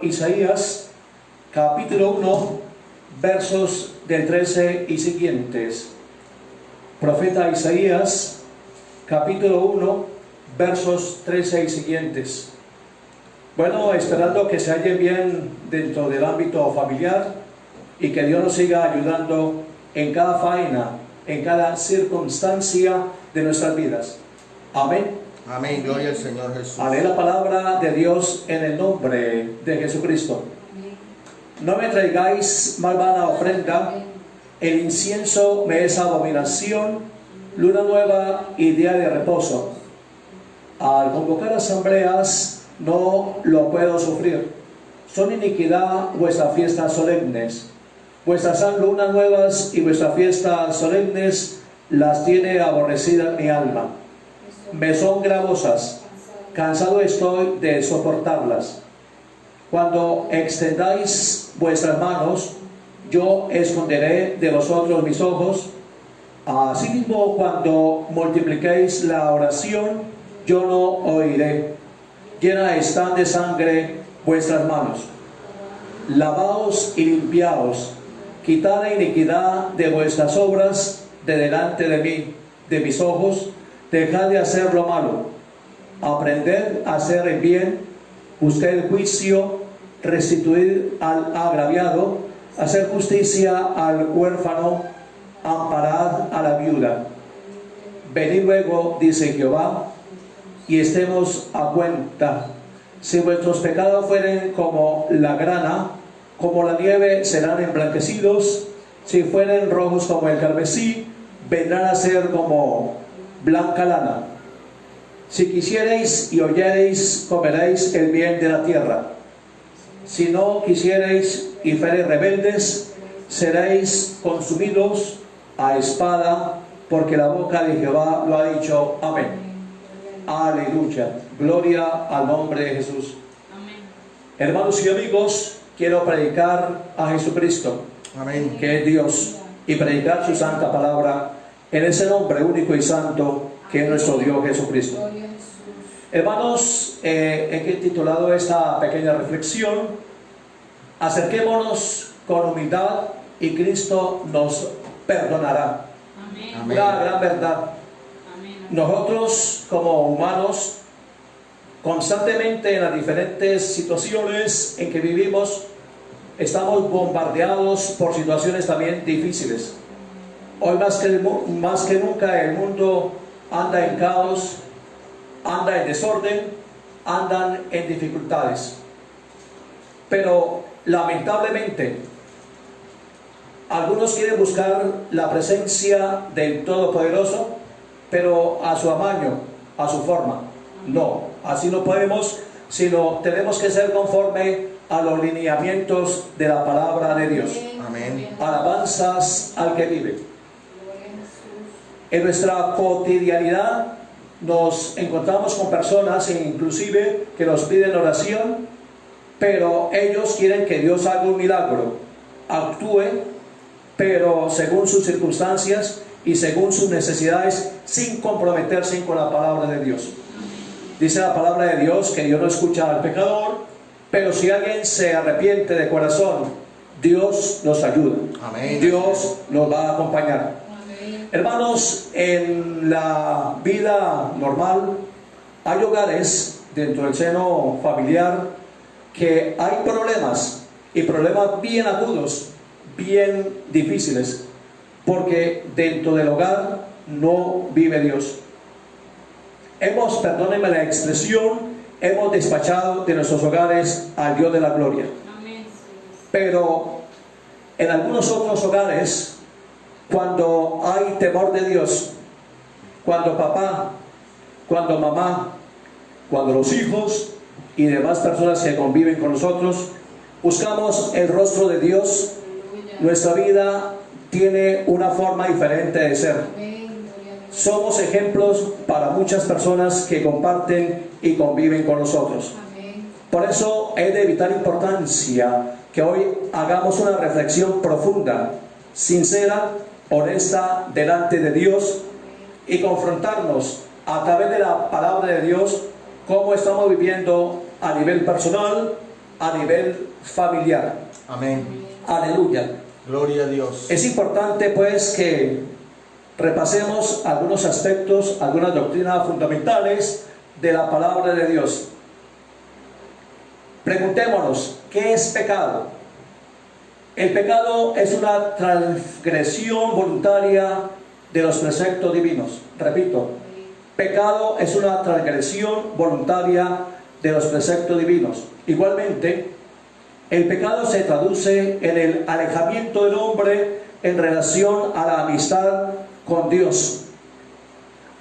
Isaías capítulo 1 versos del 13 y siguientes. Profeta Isaías capítulo 1 versos 13 y siguientes. Bueno, esperando que se hallen bien dentro del ámbito familiar y que Dios nos siga ayudando en cada faena, en cada circunstancia de nuestras vidas. Amén. Amén, gloria al Señor Jesús. Haré la palabra de Dios en el nombre de Jesucristo. No me traigáis malvada ofrenda, el incienso me es abominación, luna nueva y día de reposo. Al convocar asambleas no lo puedo sufrir. Son iniquidad vuestras fiestas solemnes. Vuestras lunas nuevas y vuestras fiestas solemnes las tiene aborrecidas mi alma. Me son gravosas, cansado estoy de soportarlas. Cuando extendáis vuestras manos, yo esconderé de vosotros mis ojos. Asimismo, cuando multipliquéis la oración, yo no oiré. Llenas están de sangre vuestras manos. Lavaos y limpiaos, quitad la iniquidad de vuestras obras de delante de mí, de mis ojos. Dejad de hacer lo malo, aprended a hacer el bien, buscad el juicio, restituir al agraviado, hacer justicia al huérfano, amparad a la viuda. Venid luego, dice Jehová, y estemos a cuenta. Si vuestros pecados fueren como la grana, como la nieve serán emblanquecidos. Si fueren rojos como el carmesí, vendrán a ser como blanca lana. Si quisiereis y oyereis, comeréis el bien de la tierra. Si no quisiereis y fuereis rebeldes, seréis consumidos a espada, porque la boca de Jehová lo ha dicho. Amén. Aleluya. Gloria al nombre de Jesús. Amén. Hermanos y amigos, quiero predicar a Jesucristo. Amén. Que es Dios, y predicar su santa palabra en ese nombre único y santo que es nuestro Dios Jesucristo. Hermanos, he titulado esta pequeña reflexión: acerquémonos con humildad y Cristo nos perdonará. Amén. Una gran verdad. Amén. Nosotros como humanos, constantemente en las diferentes situaciones en que vivimos, estamos bombardeados por situaciones también difíciles. Hoy más que nunca el mundo anda en caos, anda en desorden, andan en dificultades. Pero lamentablemente algunos quieren buscar la presencia del Todopoderoso, pero a su amaño, a su forma. No, así no podemos, sino tenemos que ser conforme a los lineamientos de la palabra de Dios. Amén. Alabanzas al que vive. En nuestra cotidianidad nos encontramos con personas inclusive que nos piden oración, pero ellos quieren que Dios haga un milagro, actúe, pero según sus circunstancias y según sus necesidades, sin comprometerse con la palabra de Dios. Dice la palabra de Dios que Dios no escucha al pecador, pero si alguien se arrepiente de corazón, Dios nos ayuda. Amén. Dios nos va a acompañar. Hermanos, en la vida normal hay hogares dentro del seno familiar que hay problemas, y problemas bien agudos, bien difíciles, porque dentro del hogar no vive Dios. Perdónenme la expresión, hemos despachado de nuestros hogares al Dios de la gloria. Pero en algunos otros hogares, cuando hay temor de Dios, cuando papá, cuando mamá, cuando los hijos y demás personas que conviven con nosotros buscamos el rostro de Dios, nuestra vida tiene una forma diferente de ser. Somos ejemplos para muchas personas que comparten y conviven con nosotros. Por eso es de vital importancia que hoy hagamos una reflexión profunda, sincera, honesta delante de Dios, y confrontarnos a través de la palabra de Dios cómo estamos viviendo a nivel personal, a nivel familiar. Amén. Aleluya. Gloria a Dios. Es importante pues que repasemos algunos aspectos, algunas doctrinas fundamentales de la palabra de Dios. Preguntémonos, ¿qué es pecado? El pecado es una transgresión voluntaria de los preceptos divinos. Repito, pecado es una transgresión voluntaria de los preceptos divinos. Igualmente, el pecado se traduce en el alejamiento del hombre en relación a la amistad con Dios.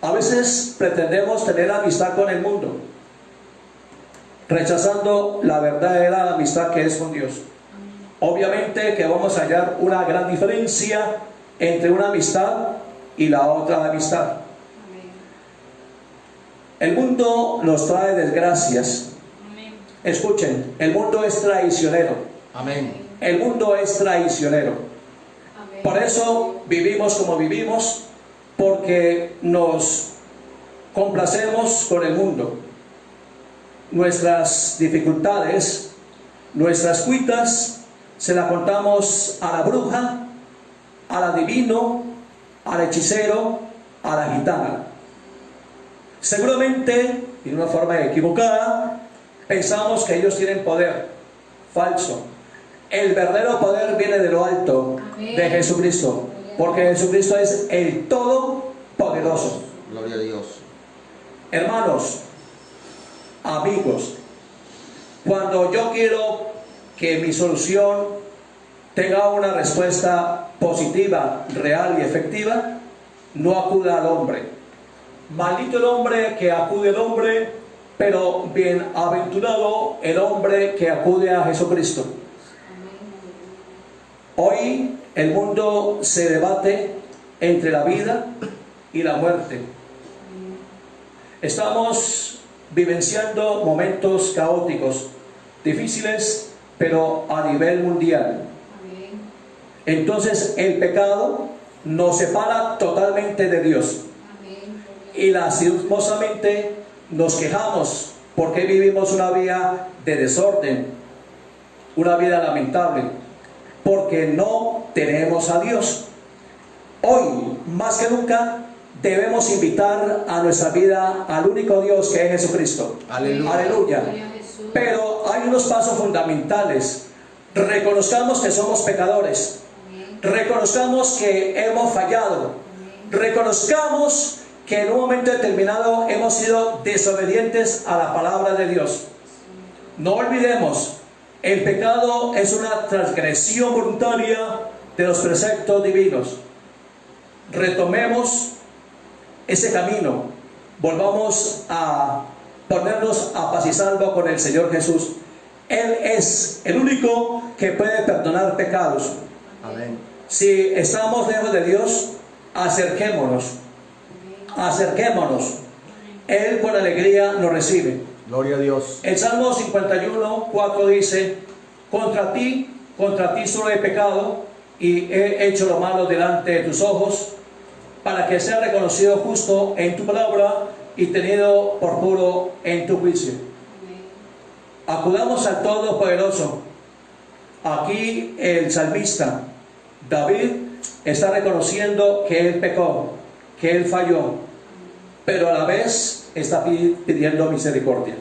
A veces pretendemos tener amistad con el mundo, rechazando la verdadera amistad que es con Dios. Obviamente que vamos a hallar una gran diferencia entre una amistad y la otra amistad. El mundo nos trae desgracias. Escuchen, el mundo es traicionero. Amén. El mundo es traicionero. Por eso vivimos como vivimos, porque nos complacemos con el mundo. Nuestras dificultades, nuestras cuitas, se las contamos a la bruja, al adivino, al hechicero, a la gitana. Seguramente, de una forma equivocada, pensamos que ellos tienen poder. Falso. El verdadero poder viene de lo alto, de Jesucristo, porque Jesucristo es el Todopoderoso. Gloria a Dios. Hermanos, amigos, cuando yo quiero que mi solución tenga una respuesta positiva, real y efectiva, no acuda al hombre. Maldito el hombre que acude al hombre, pero bienaventurado el hombre que acude a Jesucristo. Hoy el mundo se debate entre la vida y la muerte. Estamos vivenciando momentos caóticos, difíciles, pero a nivel mundial. Entonces el pecado nos separa totalmente de Dios. Y lastimosamente nos quejamos porque vivimos una vida de desorden, una vida lamentable, porque no tenemos a Dios. Hoy, más que nunca, debemos invitar a nuestra vida al único Dios que es Jesucristo. Aleluya. Aleluya. Pero hay unos pasos fundamentales. Reconozcamos que somos pecadores. Reconozcamos que hemos fallado. Reconozcamos que en un momento determinado hemos sido desobedientes a la palabra de Dios. No olvidemos, el pecado es una transgresión voluntaria de los preceptos divinos. Retomemos ese camino, volvamos a ponernos a paz y salvo con el Señor Jesús. Él es el único que puede perdonar pecados. Amén. Si estamos lejos de Dios, acerquémonos. Acerquémonos. Él con alegría nos recibe. Gloria a Dios. El Salmo 51:4 dice: contra ti solo he pecado y he hecho lo malo delante de tus ojos, para que sea reconocido justo en tu palabra y tenido por puro en tu juicio. Acudamos al Todopoderoso. Aquí el salmista David está reconociendo que él pecó, que él falló, pero a la vez está pidiendo misericordia.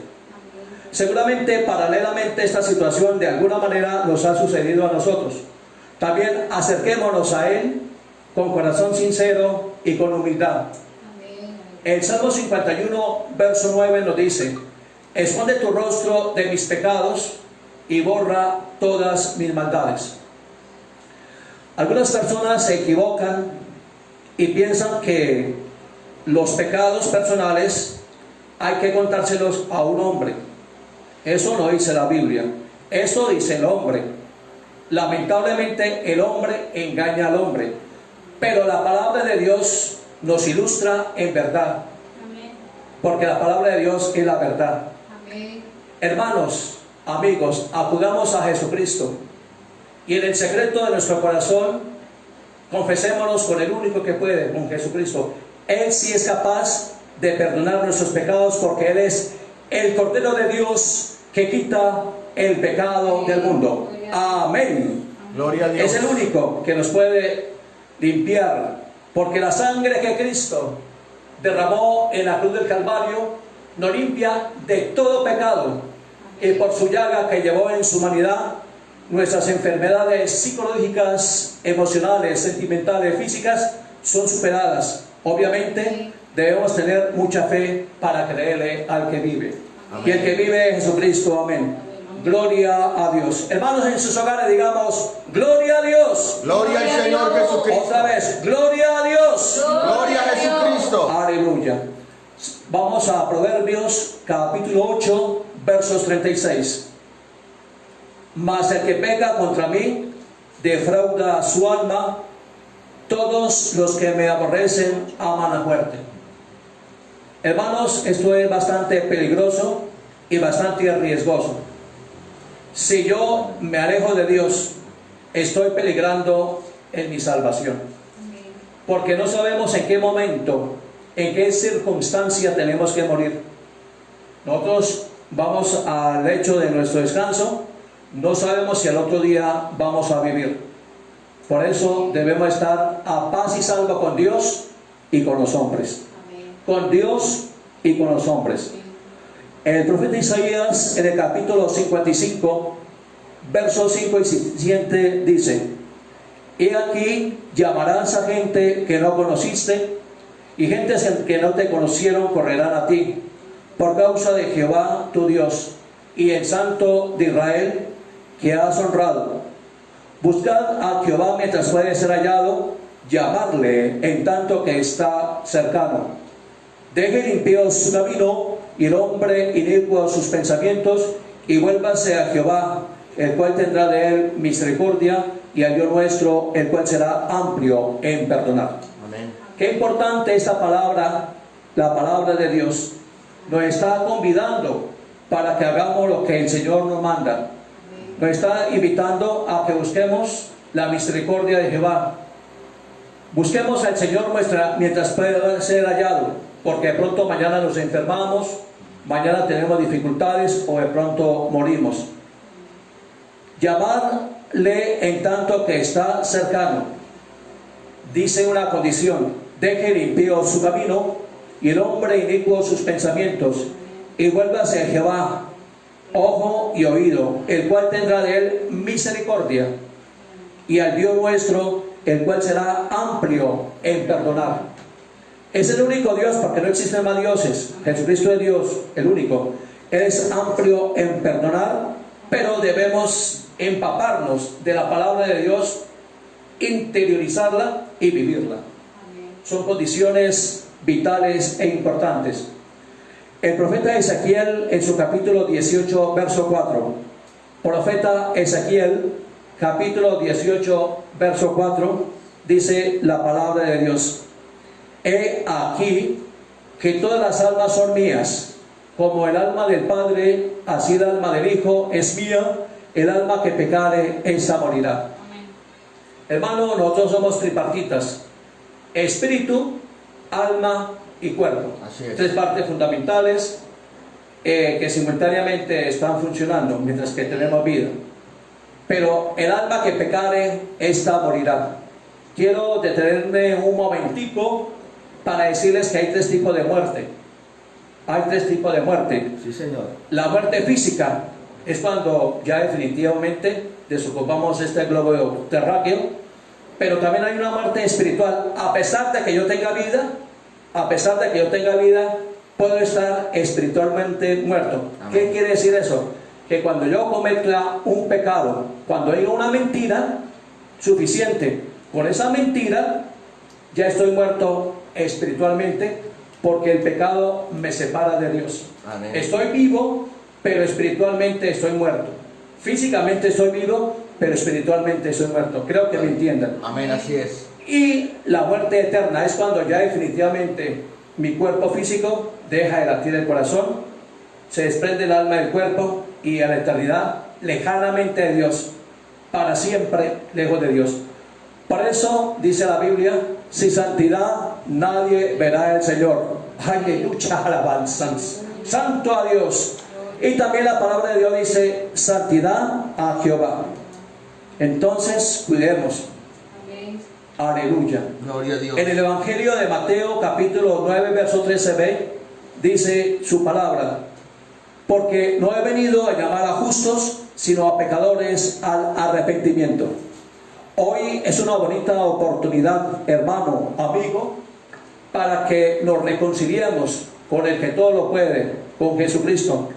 Seguramente paralelamente esta situación de alguna manera nos ha sucedido a nosotros. También acerquémonos a Él con corazón sincero y con humildad. El Salmo 51 verso 9 nos dice: esconde tu rostro de mis pecados y borra todas mis maldades. Algunas personas se equivocan y piensan que los pecados personales hay que contárselos a un hombre. Eso no dice la Biblia, eso dice el hombre. Lamentablemente el hombre engaña al hombre, pero la palabra de Dios nos ilustra en verdad. Amén. Porque la palabra de Dios es la verdad. Amén. Hermanos, amigos, acudamos a Jesucristo y en el secreto de nuestro corazón confesémonos con el único que puede, con Jesucristo. Él sí es capaz de perdonar nuestros pecados, porque Él es el Cordero de Dios que quita el pecado del mundo. Amén. Gloria a Dios. Es el único que nos puede limpiar, porque la sangre que Cristo derramó en la cruz del Calvario nos limpia de todo pecado, y por su llaga que llevó en su humanidad, nuestras enfermedades psicológicas, emocionales, sentimentales, físicas son superadas. Obviamente debemos tener mucha fe para creerle al que vive. Amén. Y el que vive es Jesucristo. Amén. Gloria a Dios. Hermanos, en sus hogares digamos: gloria a Dios. Gloria al Señor Jesucristo. Otra vez: gloria a Dios. Gloria a Jesucristo. Aleluya. Vamos a Proverbios capítulo 8 versos 36. Mas el que peca contra mí defrauda su alma, todos los que me aborrecen aman a muerte. Hermanos, esto es bastante peligroso y bastante riesgoso. Si yo me alejo de Dios, estoy peligrando en mi salvación, porque no sabemos en qué momento, en qué circunstancia tenemos que morir. Nosotros vamos al lecho de nuestro descanso, no sabemos si al otro día vamos a vivir. Por eso debemos estar a paz y salvo con Dios y con los hombres. Con Dios y con los hombres. El profeta Isaías, en el capítulo 55, versos 5 y 7, dice: He aquí llamarás a gente que no conociste, y gentes que no te conocieron correrán a ti, por causa de Jehová tu Dios, y el Santo de Israel, que has honrado. Buscad a Jehová mientras puede ser hallado, llamadle en tanto que está cercano. Deje limpio su camino, y el hombre inicuo sus pensamientos, y vuélvase a Jehová, el cual tendrá de él misericordia, y al Dios nuestro, el cual será amplio en perdonar. Amén. Qué importante esta palabra, la palabra de Dios. Nos está convidando para que hagamos lo que el Señor nos manda. Nos está invitando a que busquemos la misericordia de Jehová. Busquemos al Señor mientras pueda ser hallado, porque de pronto mañana nos enfermamos, mañana tenemos dificultades o de pronto morimos. Llamarle en tanto que está cercano. Dice una condición: deje limpio su camino, y el hombre inicuo sus pensamientos, y vuélvase a Jehová, ojo y oído, el cual tendrá de él misericordia, y al Dios nuestro, el cual será amplio en perdonar. Es el único Dios, porque no existen más dioses. Jesucristo es Dios, el único. Él es amplio en perdonar, pero debemos empaparnos de la palabra de Dios, interiorizarla y vivirla. Son condiciones vitales e importantes. El profeta Ezequiel, en su capítulo 18, verso 4. Profeta Ezequiel, capítulo 18, verso 4, dice la palabra de Dios: He aquí que todas las almas son mías, como el alma del Padre, así el alma del Hijo es mía, el alma que pecare, esa morirá. Amén. Hermano, nosotros somos tripartitas: espíritu, alma y cuerpo. Así es. Tres partes fundamentales que simultáneamente están funcionando mientras que tenemos vida. Pero el alma que pecare, esta morirá. Quiero detenerme un momentico para decirles que hay tres tipos de muerte. Hay tres tipos de muerte. Sí, Señor. La muerte física es cuando ya definitivamente desocupamos este globo terráqueo, pero también hay una muerte espiritual. A pesar de que yo tenga vida, puedo estar espiritualmente muerto. Amén. ¿Qué quiere decir eso? Que cuando yo cometa un pecado, cuando diga una mentira suficiente, con esa mentira ya estoy muerto espiritualmente, porque el pecado me separa de Dios. Amén. Estoy vivo, pero espiritualmente estoy muerto. Físicamente estoy vivo, pero espiritualmente estoy muerto. Creo que me entiendan. Amén, así es. Y la muerte eterna es cuando ya definitivamente mi cuerpo físico deja de latir el corazón, se desprende el alma del cuerpo, y a la eternidad lejanamente de Dios, para siempre lejos de Dios. Por eso dice la Biblia: sin santidad nadie verá al Señor. Aleluya, alabanzas. Santo a Dios. Y también la palabra de Dios dice, santidad a Jehová. Entonces, cuidemos. Amén. Aleluya. Gloria a Dios. En el Evangelio de Mateo, capítulo 9, verso 13b, dice su palabra, porque no he venido a llamar a justos, sino a pecadores al arrepentimiento. Hoy es una bonita oportunidad, hermano, amigo, para que nos reconciliemos con el que todo lo puede, con Jesucristo.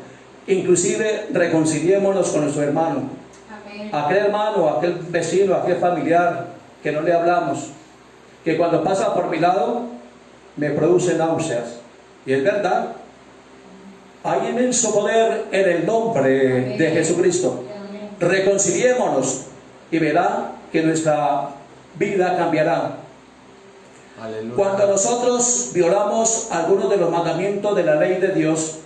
Inclusive reconciliémonos con nuestro hermano. Amén. Aquel hermano, aquel vecino, aquel familiar que no le hablamos, que cuando pasa por mi lado me produce náuseas. Y es verdad, hay inmenso poder en el nombre de Jesucristo. Reconciliémonos y verá que nuestra vida cambiará. Aleluya. Cuando nosotros violamos algunos de los mandamientos de la ley de Dios,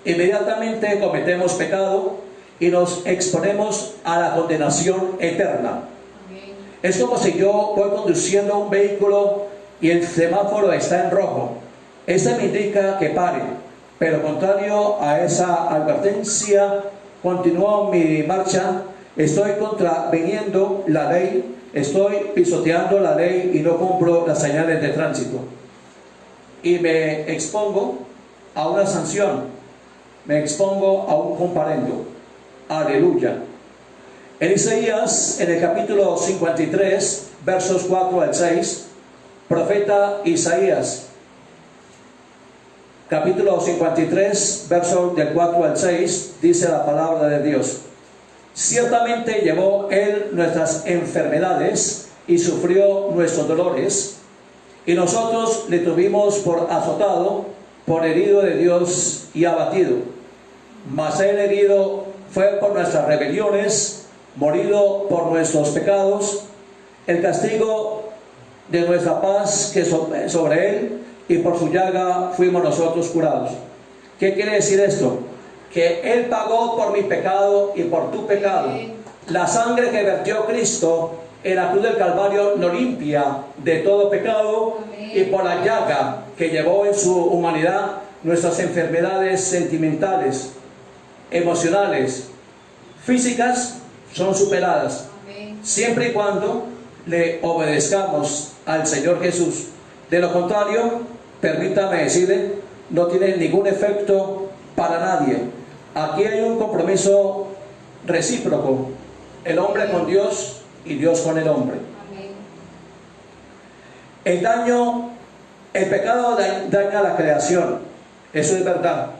inmediatamente cometemos pecado y nos exponemos a la condenación eterna. Amén. Es como si yo voy conduciendo un vehículo y el semáforo está en rojo. Este me indica que pare, pero contrario a esa advertencia, continúo mi marcha, estoy contraveniendo la ley, estoy pisoteando la ley y no cumplo las señales de tránsito. Y me expongo a una sanción, me expongo a un comparendo. Aleluya. En Isaías, en el capítulo 53, versos 4 al 6, profeta Isaías, capítulo 53, versos del 4 al 6, dice la palabra de Dios: ciertamente llevó Él nuestras enfermedades y sufrió nuestros dolores, y nosotros le tuvimos por azotado, por herido de Dios y abatido. Mas Él herido fue por nuestras rebeliones, morido por nuestros pecados. El castigo de nuestra paz que sobre Él, y por su llaga fuimos nosotros curados. ¿Qué quiere decir esto? Que Él pagó por mi pecado y por tu pecado. La sangre que vertió Cristo en la cruz del Calvario nos limpia de todo pecado. Amén. Y por la llaga que llevó en su humanidad, nuestras enfermedades sentimentales, emocionales, físicas son superadas. Amén. Siempre y cuando le obedezcamos al Señor Jesús. De lo contrario, permítame decirle, no tiene ningún efecto para nadie. Aquí hay un compromiso recíproco, el hombre con Dios y Dios con el hombre. Amén. El pecado daña a la creación, eso es verdad,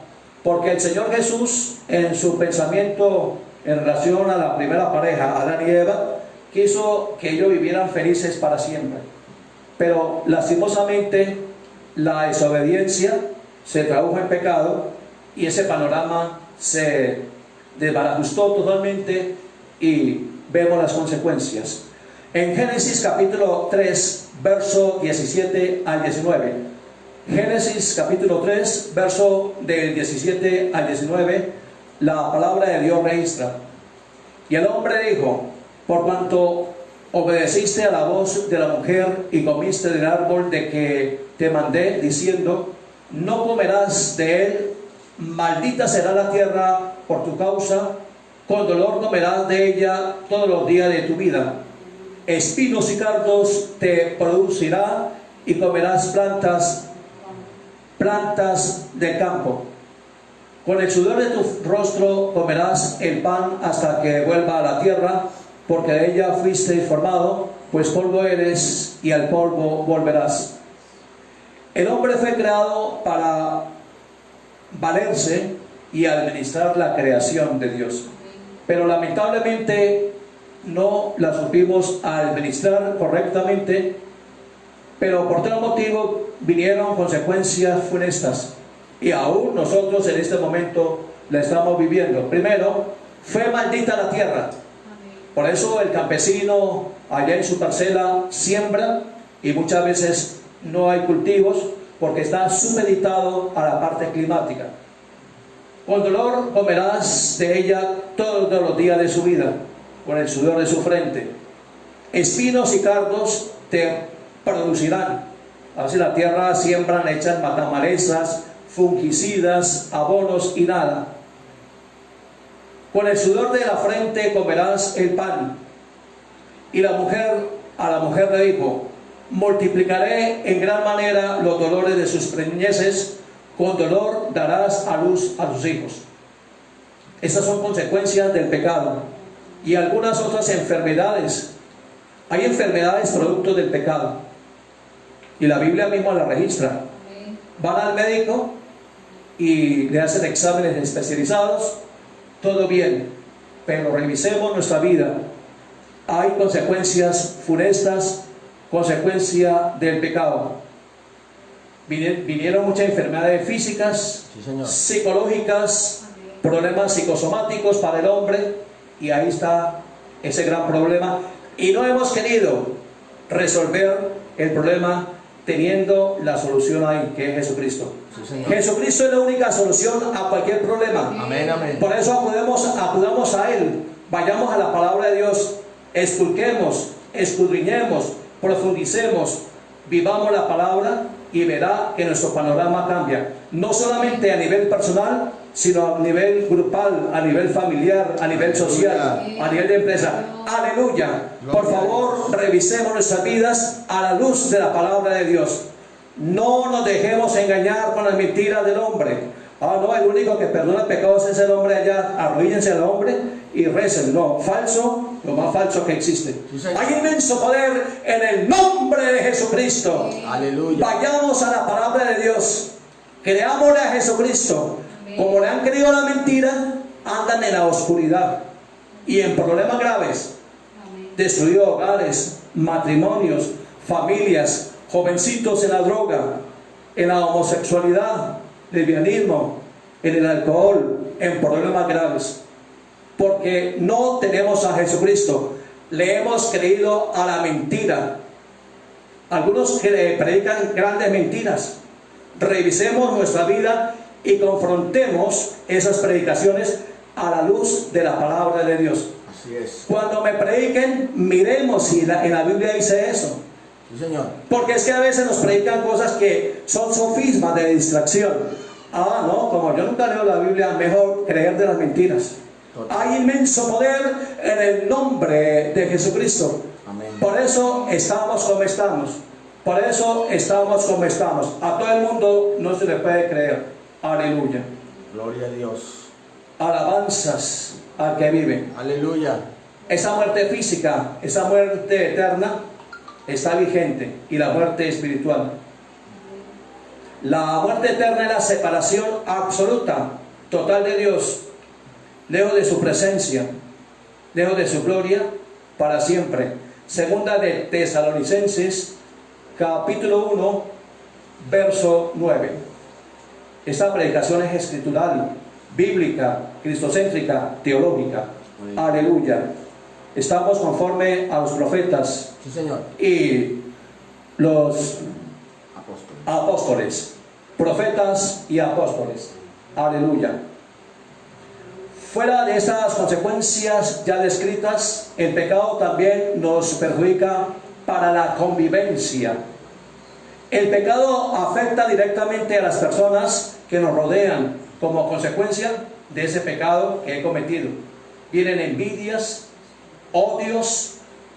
porque el Señor Jesús, en su pensamiento en relación a la primera pareja, Adán y Eva, quiso que ellos vivieran felices para siempre. Pero lastimosamente la desobediencia se tradujo en pecado y ese panorama se desbarajustó totalmente y vemos las consecuencias. En Génesis capítulo 3, verso 17 al 19. Génesis capítulo 3, verso del 17 al 19, la palabra de Dios registra: y el hombre dijo, por cuanto obedeciste a la voz de la mujer y comiste del árbol de que te mandé, diciendo, no comerás de él, maldita será la tierra por tu causa, con dolor comerás de ella todos los días de tu vida. Espinos y cardos te producirá y comerás plantas del campo. Con el sudor de tu rostro comerás el pan hasta que vuelva a la tierra, porque de ella fuiste formado, pues polvo eres y al polvo volverás. El hombre fue creado para valerse y administrar la creación de Dios, pero lamentablemente no la supimos administrar correctamente, pero por tal motivo vinieron consecuencias funestas y aún nosotros en este momento la estamos viviendo. Primero, fue maldita la tierra. Por eso el campesino allá en su parcela siembra y muchas veces no hay cultivos porque está supeditado a la parte climática. Con dolor comerás de ella todos los días de su vida, con el sudor de su frente. Espinos y cardos te producirán. Así la tierra siembran, echan matamalezas, fungicidas, abonos y nada. con el sudor de la frente comerás el pan. Y a la mujer le dijo, multiplicaré en gran manera los dolores de sus preñeces, con dolor darás a luz a tus hijos. Estas son consecuencias del pecado y algunas otras enfermedades. Hay enfermedades producto del pecado y la Biblia misma la registra. Van al médico y le hacen exámenes especializados, todo bien, pero revisemos nuestra vida. Hay consecuencias funestas, consecuencia del pecado. Vinieron muchas enfermedades físicas, psicológicas, problemas psicosomáticos para el hombre, y ahí está ese gran problema. Y no hemos querido resolver el problema teniendo la solución ahí, que es Jesucristo. Jesucristo es la única solución a cualquier problema. Amén, amén. Por eso acudamos a Él, vayamos a la palabra de Dios, esculquemos, escudriñemos, profundicemos, vivamos la palabra y verá que nuestro panorama cambia, no solamente a nivel personal, sino a nivel grupal, a nivel familiar, a nivel social, a nivel de empresa. Aleluya. Por favor, revisemos nuestras vidas a la luz de la palabra de Dios. No nos dejemos engañar con las mentiras del hombre. Ah, no, el único que perdona pecados es el hombre allá. Arrodíllense al hombre y recen. No, falso, lo más falso que existe. Hay inmenso poder en el nombre de Jesucristo. Aleluya. Vayamos a la palabra de Dios. Creámosle a Jesucristo. Como le han creído la mentira, andan en la oscuridad y en problemas graves. Destruido hogares, matrimonios, familias, jovencitos en la droga, en la homosexualidad, lesbianismo, en el alcohol, en problemas graves, porque no tenemos a Jesucristo, le hemos creído a la mentira. Algunos que predican grandes mentiras. Revisemos nuestra vida y confrontemos esas predicaciones a la luz de la palabra de Dios. Así es. Cuando me prediquen, miremos si en la Biblia dice eso. Sí, Señor. Porque es que a veces nos predican cosas que son sofismas de distracción. Ah, no, como yo nunca leo la Biblia, mejor creer de las mentiras. Hay inmenso poder en el nombre de Jesucristo. Amén. Por eso estamos como estamos. Por eso estamos como estamos. A todo el mundo no se le puede creer. Aleluya. Gloria a Dios. Alabanzas al que vive. Aleluya. Esa muerte física, esa muerte eterna está vigente, y la muerte espiritual. La muerte eterna es la separación absoluta, total de Dios, lejos de su presencia, lejos de su gloria, para siempre. Segunda de Tesalonicenses, capítulo 1, verso 9. Esta predicación es escritural, bíblica, cristocéntrica, teológica. Aleluya. Estamos conforme a los profetas, Sí, Señor. y los apóstoles, profetas y apóstoles. Aleluya. Fuera de estas consecuencias ya descritas, el pecado también nos perjudica para la convivencia. El pecado afecta directamente a las personas que nos rodean como consecuencia de ese pecado que he cometido. Vienen envidias, odios,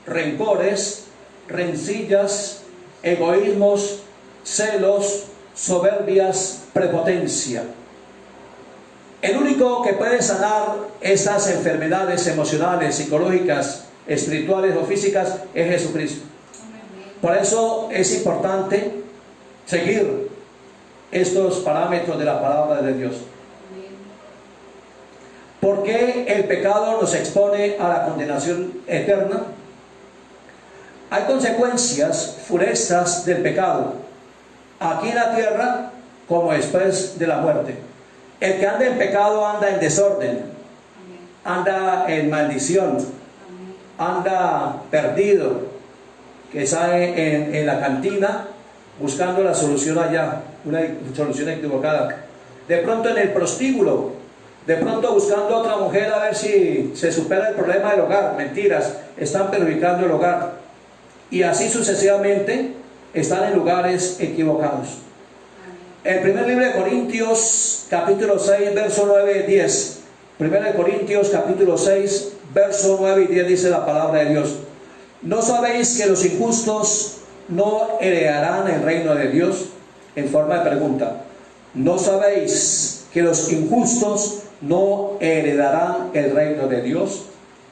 rencores, rencillas, egoísmos, celos, soberbias, prepotencia. El único que puede sanar estas enfermedades emocionales, psicológicas, espirituales o físicas es Jesucristo. Por eso es importante seguir estos parámetros de la palabra de Dios. ¿Por qué el pecado nos expone a la condenación eterna? Hay consecuencias funestas del pecado, aquí en la tierra como después de la muerte. El que anda en pecado anda en desorden, anda en maldición, anda perdido, que sale en la cantina buscando la solución allá, una solución equivocada. De pronto en el prostíbulo, de pronto buscando a otra mujer a ver si se supera el problema del hogar. Mentiras, están perjudicando el hogar. Y así sucesivamente están en lugares equivocados. El primer libro de Corintios, capítulo 6, verso 9 y 10. 1 Corintios capítulo 6, verso 9 y 10 dice la palabra de Dios. ¿No sabéis que los injustos no heredarán el reino de Dios? En forma de pregunta. ¿No sabéis que los injustos no heredarán el reino de Dios?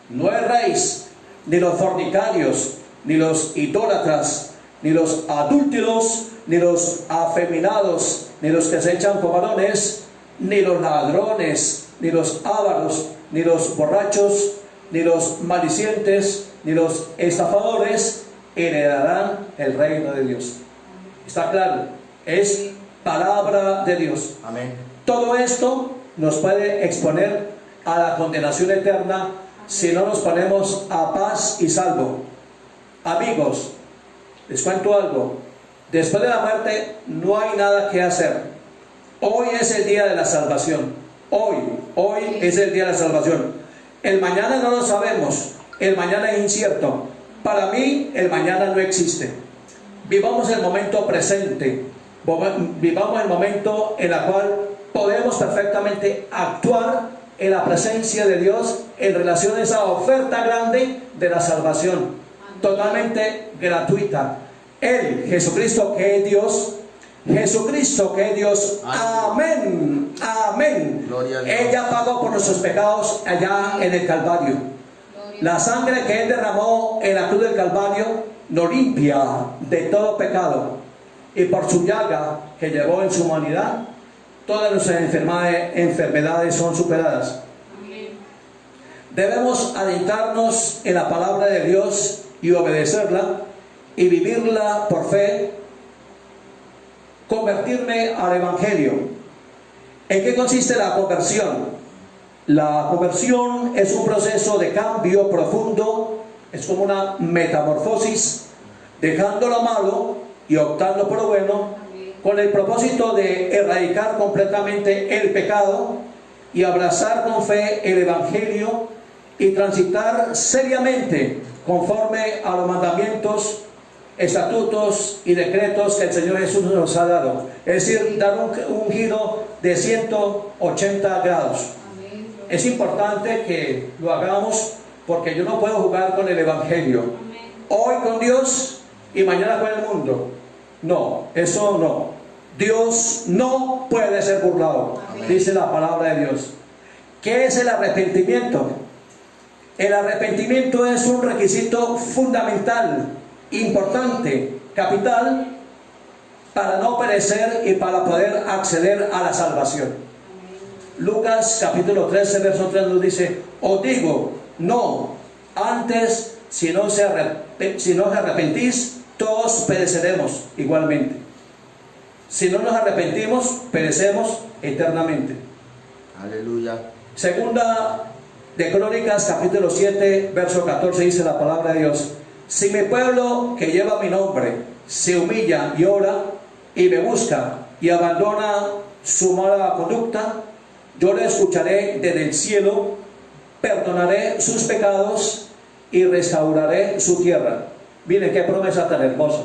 No erréis, ni los fornicarios, ni los idólatras, ni los adúlteros, ni los afeminados, ni los que se echan por varones, ni los ladrones, ni los ávaros, ni los borrachos, ni los maldicientes, ni los estafadores heredarán el reino de Dios. Está claro, es palabra de Dios. Amén. Todo esto nos puede exponer a la condenación eterna si no nos ponemos a paz y salvo. Amigos, les cuento algo. Después de la muerte no hay nada que hacer. Hoy es el día de la salvación. Hoy es el día de la salvación. El mañana no lo sabemos. El mañana es incierto. Para mí, el mañana no existe. Vivamos el momento presente. Vivamos el momento en el cual podemos perfectamente actuar en la presencia de Dios en relación a esa oferta grande de la salvación, totalmente gratuita. Él, Jesucristo que es Dios, amén, amén. Ella pagó por nuestros pecados allá en el Calvario. La sangre que Él derramó en la cruz del Calvario nos limpia de todo pecado, y por su llaga que llevó en su humanidad, todas nuestras enfermedades son superadas. Debemos adentrarnos en la palabra de Dios y obedecerla y vivirla por fe. Convertirme al Evangelio. ¿En qué consiste la conversión? La conversión es un proceso de cambio profundo, es como una metamorfosis, dejando lo malo y optando por lo bueno, con el propósito de erradicar completamente el pecado y abrazar con fe el Evangelio y transitar seriamente conforme a los mandamientos, estatutos y decretos que el Señor Jesús nos ha dado. Es decir, dar un giro de 180 grados. Es importante que lo hagamos porque yo no puedo jugar con el Evangelio. Hoy con Dios y mañana con el mundo. No, eso no. Dios no puede ser burlado. Dice la palabra de Dios. ¿Qué es el arrepentimiento? El arrepentimiento es un requisito fundamental, importante, capital, para no perecer y para poder acceder a la salvación. Lucas capítulo 13, verso 3 nos dice: os digo, no, antes si no os arrepentís, todos pereceremos igualmente. Si no nos arrepentimos, perecemos eternamente. Aleluya. Segunda de Crónicas capítulo 7, verso 14 dice la palabra de Dios: si mi pueblo que lleva mi nombre se humilla y ora y me busca y abandona su mala conducta, yo le escucharé desde el cielo, perdonaré sus pecados y restauraré su tierra. Miren qué promesa tan hermosa.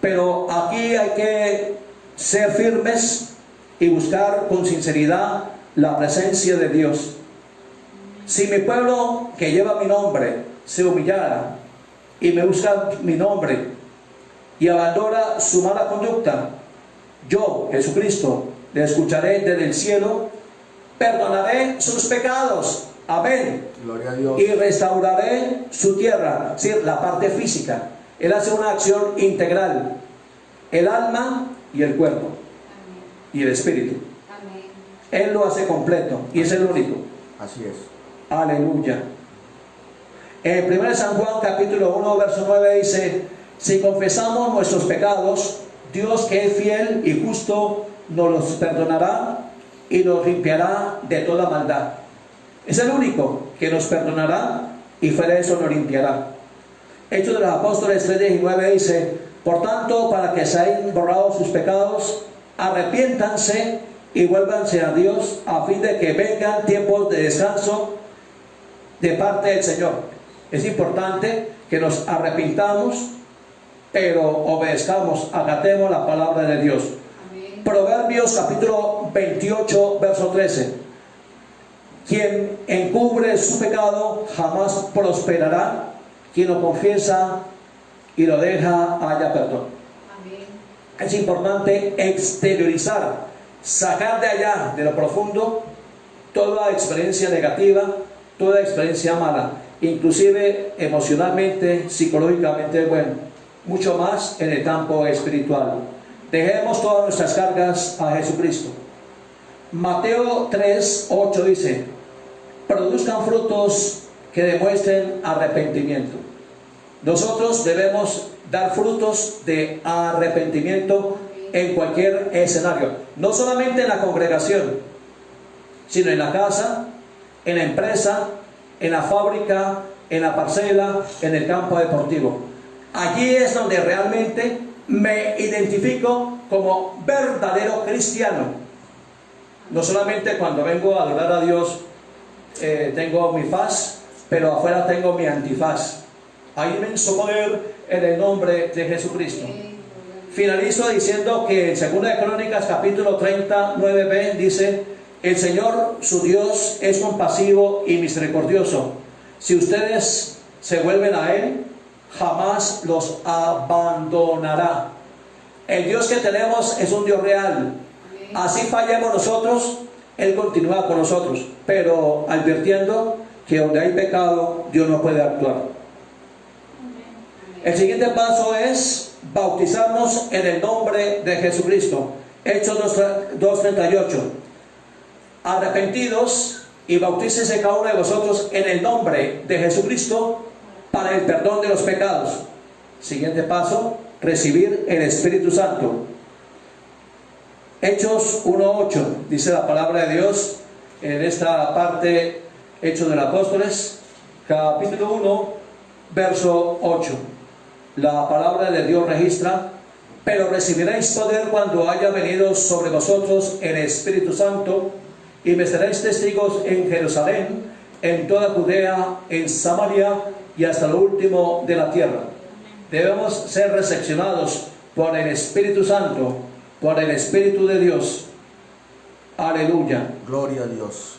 Pero aquí hay que ser firmes y buscar con sinceridad la presencia de Dios. Si mi pueblo que lleva mi nombre se humillara y me busca mi nombre y abandona su mala conducta, yo, Jesucristo, le escucharé desde el cielo, perdonaré sus pecados, amén, Gloria a Dios, y restauraré su tierra. Es decir, la parte física. Él hace una acción integral: el alma y el cuerpo, y el espíritu. Él lo hace completo y es el único. así es. Aleluya. En 1 San Juan capítulo 1 verso 9 dice: si confesamos nuestros pecados, Dios que es fiel y justo nos los perdonará y nos limpiará de toda maldad. Es el único que nos perdonará y fuera de eso nos limpiará. Hechos de los Apóstoles 3:19 dice: por tanto, para que se hayan borrado sus pecados, arrepiéntanse y vuélvanse a Dios, a fin de que vengan tiempos de descanso de parte del Señor. Es importante que nos arrepintamos, pero obedezcamos, acatemos la palabra de Dios. Amén. Proverbios capítulo 28, verso 13. Quien encubre su pecado jamás prosperará. Quien lo confiesa y lo deja haya perdón. Amén. Es importante exteriorizar, sacar de allá, de lo profundo, toda experiencia negativa, toda experiencia mala, inclusive emocionalmente, psicológicamente, bueno, mucho más en el campo espiritual. Dejemos todas nuestras cargas a Jesucristo. Mateo 3:8 dice: produzcan frutos que demuestren arrepentimiento. Nosotros debemos dar frutos de arrepentimiento en cualquier escenario, no solamente en la congregación, sino en la casa, en la empresa, en la fábrica, en la parcela, en el campo deportivo. Allí es donde realmente me identifico como verdadero cristiano. No solamente cuando vengo a adorar a Dios tengo mi faz, pero afuera tengo mi antifaz. Hay inmenso poder en el nombre de Jesucristo. Finalizo diciendo que en 2 de Crónicas capítulo 39b dice: el Señor su Dios es compasivo y misericordioso. Si ustedes se vuelven a Él, jamás los abandonará. El Dios que tenemos es un Dios real. Así fallemos nosotros, Él continúa con nosotros, pero advirtiendo que donde hay pecado, Dios no puede actuar. El siguiente paso es bautizarnos en el nombre de Jesucristo. Hechos 2:38. Arrepentidos y bautícese cada uno de vosotros en el nombre de Jesucristo para el perdón de los pecados. Siguiente paso, recibir el Espíritu Santo. Hechos 1:8, dice la palabra de Dios en esta parte, Hechos de los Apóstoles, capítulo 1, verso 8. La palabra de Dios registra: pero recibiréis poder cuando haya venido sobre vosotros el Espíritu Santo, y me seréis testigos en Jerusalén, en toda Judea, en Samaria y hasta lo último de la tierra. Debemos ser recepcionados por el Espíritu Santo, por el Espíritu de Dios. Aleluya. Gloria a Dios.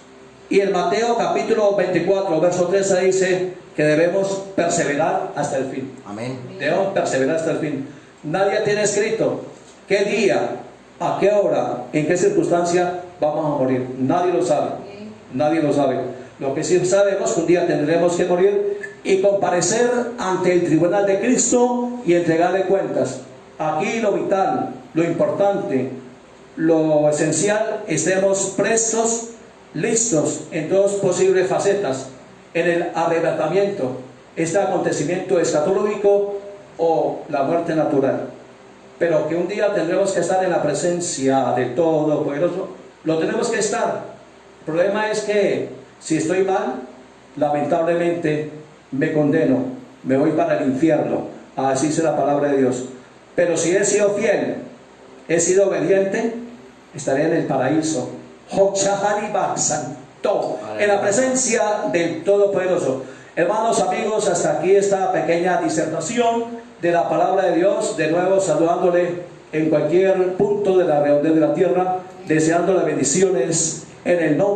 Y en Mateo capítulo 24, verso 13 dice que debemos perseverar hasta el fin. Amén. Debemos perseverar hasta el fin. Nadie tiene escrito qué día, a qué hora, en qué circunstancia vamos a morir. Nadie lo sabe. Nadie lo sabe. Lo que sí sabemos es que un día tendremos que morir y comparecer ante el tribunal de Cristo y entregarle cuentas. Aquí lo vital, lo importante, lo esencial, estemos prestos, listos en dos posibles facetas: en el arrebatamiento, este acontecimiento escatológico, o la muerte natural. Pero que un día tendremos que estar en la presencia del Todopoderoso, lo tenemos que estar. El problema es que si estoy mal, lamentablemente me condeno, me voy para el infierno. Así dice la palabra de Dios. Pero si he sido fiel, he sido obediente, estaré en el paraíso, en la presencia del Todopoderoso. Hermanos, amigos, hasta aquí esta pequeña disertación de la palabra de Dios. De nuevo saludándole en cualquier punto de la redondez de la tierra, deseándole bendiciones en el nombre